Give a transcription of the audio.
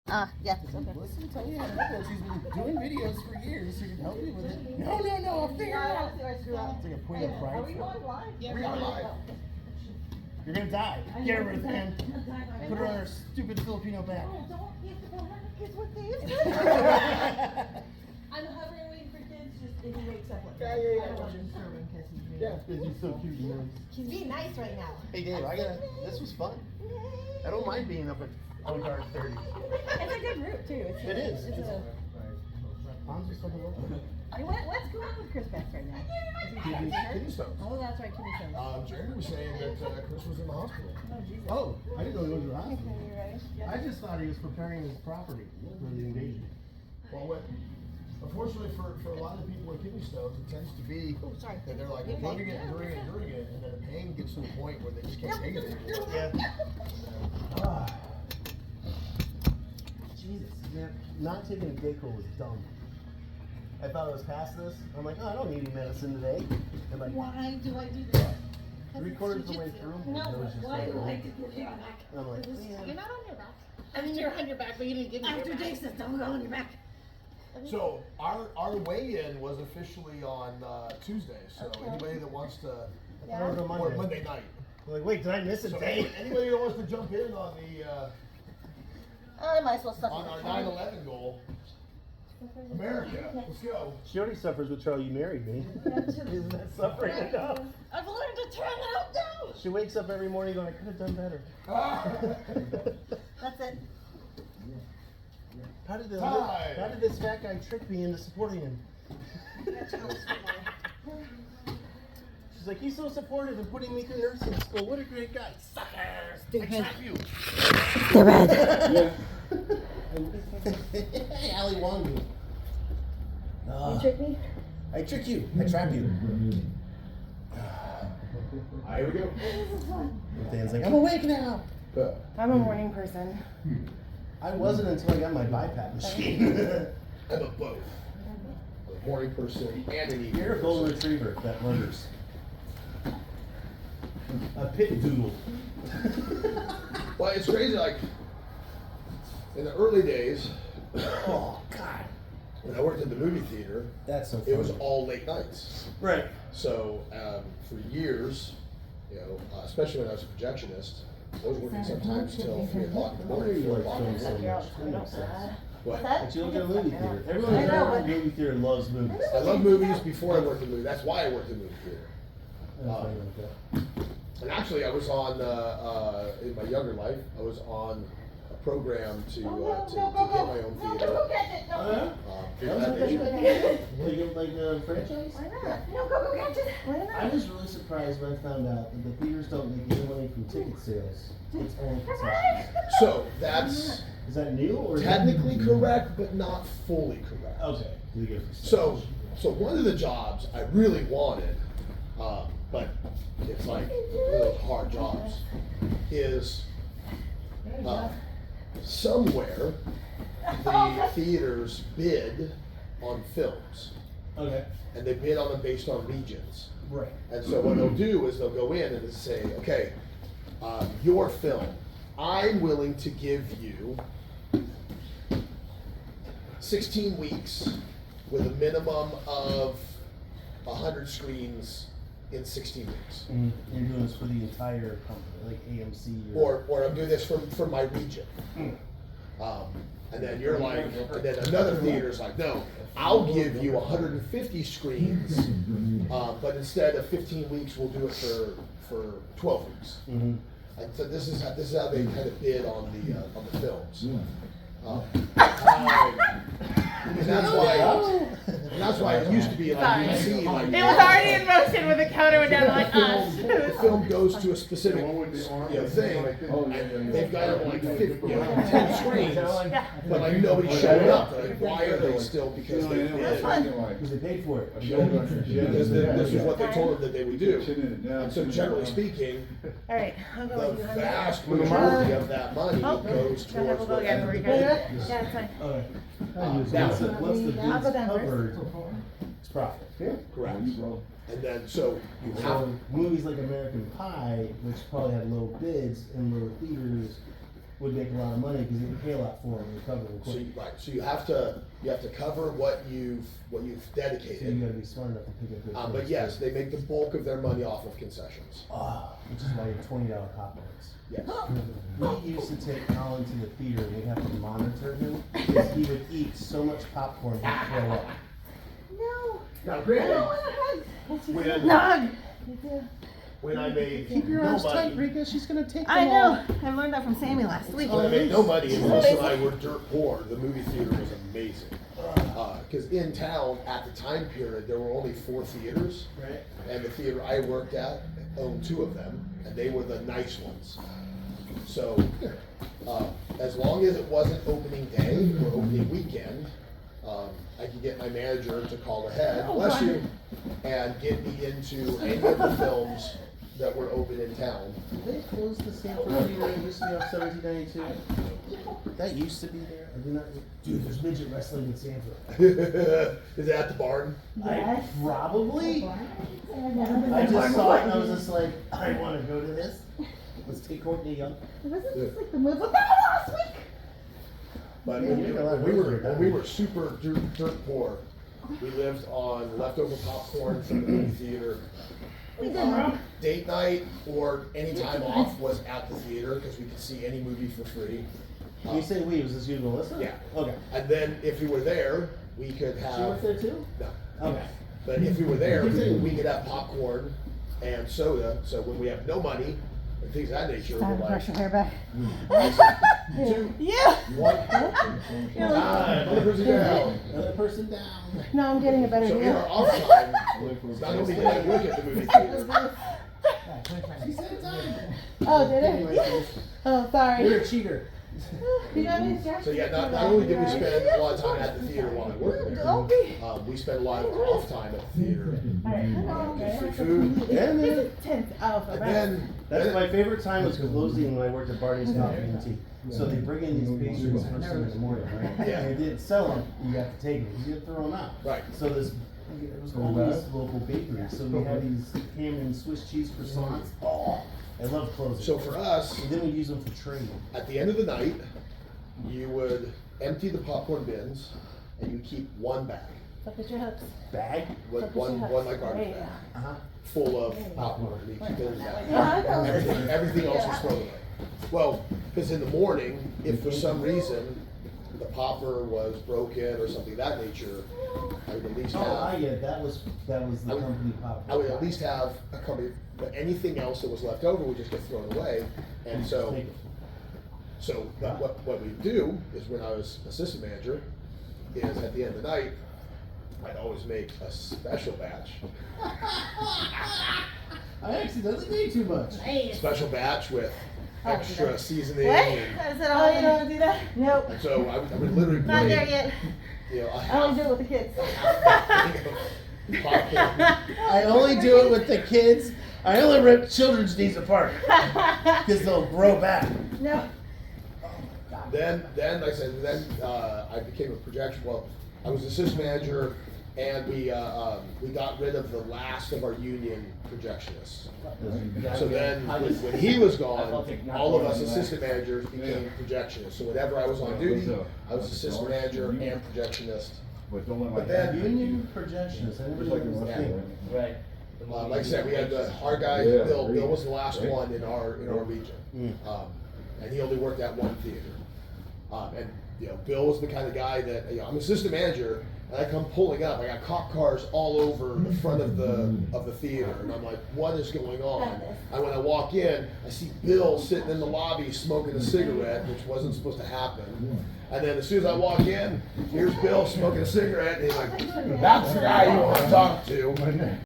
Yeah. Listen, tell me how to help her. She's been doing videos for years. She can help you with it. No, I'll figure it out. It's like a point of pride. Are we on live? Yeah, we're on live. You're gonna die. Get her, Ruth Ann. Put her on her stupid Filipino back. Oh, don't hit the 400 kids with these. I'm hovering waiting for kids just if he wakes up. Yeah. I don't want to disturb him because he's being. Yeah, because you're so cute, you know. He's being nice right now. Hey Dave, this was fun. I don't mind being up at Ogar 30. It's a good route too. It is. Mom's just something What's going on with Chris Beck right now? Is he Kidney stones. Oh, that's right, kidney stones. Jeremy was saying that Chris was in the hospital. Oh, Jesus. Oh, I didn't know he was Okay, around. you ready? Yeah. I just thought he was preparing his property for the invasion. Well, unfortunately for a lot of people with kidney stones, it tends to be Oh, sorry. that they're like You okay? doing it, and then the pain gets to the point where they just can't take it anymore. Yeah. Jesus, man, not taking a Dayquil was dumb. I thought I was past this. I'm like, oh, I don't need any medicine today. And like, Why do I do that? 3/4 of the way through, No, it was just why like, do I oh. do this? And I'm like, You're not on your back. I mean, you're on your back, but you didn't give me After your back. Dave says, don't go on your back. So our weigh-in was officially on Tuesday. So anybody that wants to, I thought it was on or Monday. Monday night. I'm like, wait, did I miss a So day? anybody that wants to jump in on the I might as well suck on our 9/11 goal, America, let's go. She already suffers with Charlie. You married me. Isn't that suffering enough? I've learned to turn it out now. She wakes up every morning going, I could have done better. That's it. How did Time. this fat guy trick me into supporting him? She's like, he's so supportive and putting me through nursing school. What a great guy. Suckers! I trap you. Hey, Ali Wangu. You trick me? I trick you. I trap you. Here we go. Dan's like, I'm awake now. I'm a morning person. I wasn't until I got my BiPAP machine. I'm a both. A morning person and an evening You're a golden retriever that wonders. A pit doodle. Well, it's crazy, like, in the early days, Oh, God. when I worked at the movie theater, That's so funny. it was all late nights. Right. So, for years, especially when I was a projectionist, I was working sometimes till 3 o'clock in the Why are morning, you 4 like o'clock. film so much? That makes sense. What? But you look at a movie theater. Everyone I who's know, working in but- a movie theater loves movies. I love movies before I worked in the movie. That's why I worked in the movie theater. That's funny like that. And actually, I was on, in my younger life, I was on a program to get my own theater. Go catch it. Oh, yeah? Through That was Foundation. like a franchise? Why not? No, go catch it. Why not? I was really surprised when I found out that the theaters don't make any money from ticket sales. It's only concessions. So, that's Is that new or? technically correct, but not fully correct. Okay. So one of the jobs I really wanted, but it's like really hard jobs, is somewhere the theaters bid on films, Okay. and they bid on them based on regions. Right. And so what they'll do is they'll go in and they'll say, okay, your film, I'm willing to give you 16 weeks with a minimum of 100 screens in 16 weeks. And you're doing this for the entire company, like AMC Or I'm doing this for my region. And then you're like, and then another theater's like, no, I'll give you 150 screens, but instead of 15 weeks, we'll do it for 12 weeks. Mm-hmm. And so this is how they kind of bid on the films. And that's why it used to be like you'd see like It was already in motion when the counter went down like us. the film goes to a specific thing, and they've got it like 10 screens, but like nobody's showing up. They're like, why are they still? Because they bid. Because they paid for it. Because this is what they told them that they would do. And so generally speaking, All right, I'll go the with you, honey. vast majority of that money Oh, goes go ahead, towards we'll go what again. We're they good. bid. Yeah, it's fine. Okay. Now, Once the I'll bid's go down first. covered, it's profit. correct. And then so you have So movies like American Pie, which probably had low bids and low theaters, would make a lot of money because you would pay a lot for them and cover them So quick. you, right, so you have to cover what you've So you dedicated. gotta be smart enough to pick up good But things, yes, too. they make the bulk of their money off of concessions. Which is why you have $20 popcorns. Yes. We used to take Colin to the theater and we'd have to monitor him because he would eat so much popcorn he'd throw up. No. Now, I don't granted, want to hug. when, Nog. when I made Keep your arms tight, nobody, Rika. She's gonna take them I all. know. I learned that from Sammy last week. when I made no money and Melissa and I were dirt poor, the movie theater was amazing. Because in town at the time period, there were only 4 theaters. Right. And the theater I worked at owned 2 of them, and they were the nice ones. So, as long as it wasn't opening day or opening weekend, I could get my manager to call ahead, bless you, and get me into any of the films that were open in town. Did they close the Sanford Theater that used to be off 1792? That used to be there. I do not. Dude, there's midget wrestling in Sanford. Is it at the barn? I probably. I I just saw it and I was just like, I want to go to this. Let's take Courtney Young. Wasn't this like the movie last week? But Yeah, when, you got a lot of we were those when we were super dirt poor, we lived on leftover popcorn from the movie theater. We did wrong. Date night or any time off was at the theater because we could see any movie for free. You say we? Was this you and Melissa? Yeah. Okay. And then if we were there, we could She have. worked there too? No. Okay. But if we were there, we could have popcorn and soda. So when we have no money and things of that nature, Time to we're brush like, your hair back. 2, Yeah. 1, You're like, time, another person down. Another person down. no, I'm getting a better So in deal. our off time, not only did I work at the movie theater, She said time. Oh, did Anyway, it? Oh, sorry. you're a cheater. You got me distracted. so yeah, not only did we spend a lot of time at the theater while I worked there, Don't be. we spent a lot of off time at the theater. Get free food. And This then, is tense. Oh, for And that. then, that's my favorite time was closing when I worked at Barney's Coffee and Tea. So they bring in these pastries first thing in the morning, right? Yeah. And they didn't sell them, you have to take them, you didn't throw them out. Right. So this, it was all these local bakeries, so we had these ham and Swiss cheese croissants. Oh, I love closing. so for us, And then we use them for trade. at the end of the night, you would empty the popcorn bins and you keep one bag, Look at your hooks. Bag? one like garbage bag, Uh-huh. full of popcorn, and you keep it in that. Yeah, I know. Everything else was thrown away. Well, because in the morning, if for some reason the popper was broken or something of that nature, I would at least Oh, I have, get it, that was the company pop. I would at least have a company, but anything else that was left over would just get thrown away. And so, Take it. what we do is when I was assistant manager, is at the end of the night, I'd always make a special batch. I actually doesn't need too much. Special batch with extra seasoning What? and, Is it all you don't want to do that? Nope. and so I would literally Not bring, there yet. you know, a I only do half, it with the kids. popcorn. I only do it with the kids. I only rip children's knees apart because they'll grow back. No. Then like I said, I became a projection. Well, I was assistant manager, and we got rid of the last of our union projectionists. So then, when he was gone, all of us assistant managers became projectionists. So whenever I was on duty, I was assistant manager and projectionist. But then, Union projectionist. I never knew that was a thing. Right. like I said, we had our guy Bill. Bill was the last one in our region, and he only worked at one theater. And you know, Bill was the kind of guy that, you know, I'm assistant manager, and I come pulling up. I got cop cars all over the front of the theater, and I'm like, what is going on? And when I walk in, I see Bill sitting in the lobby smoking a cigarette, which wasn't supposed to happen. And then as soon as I walk in, here's Bill smoking a cigarette, and he's like, that's the guy you want to talk to.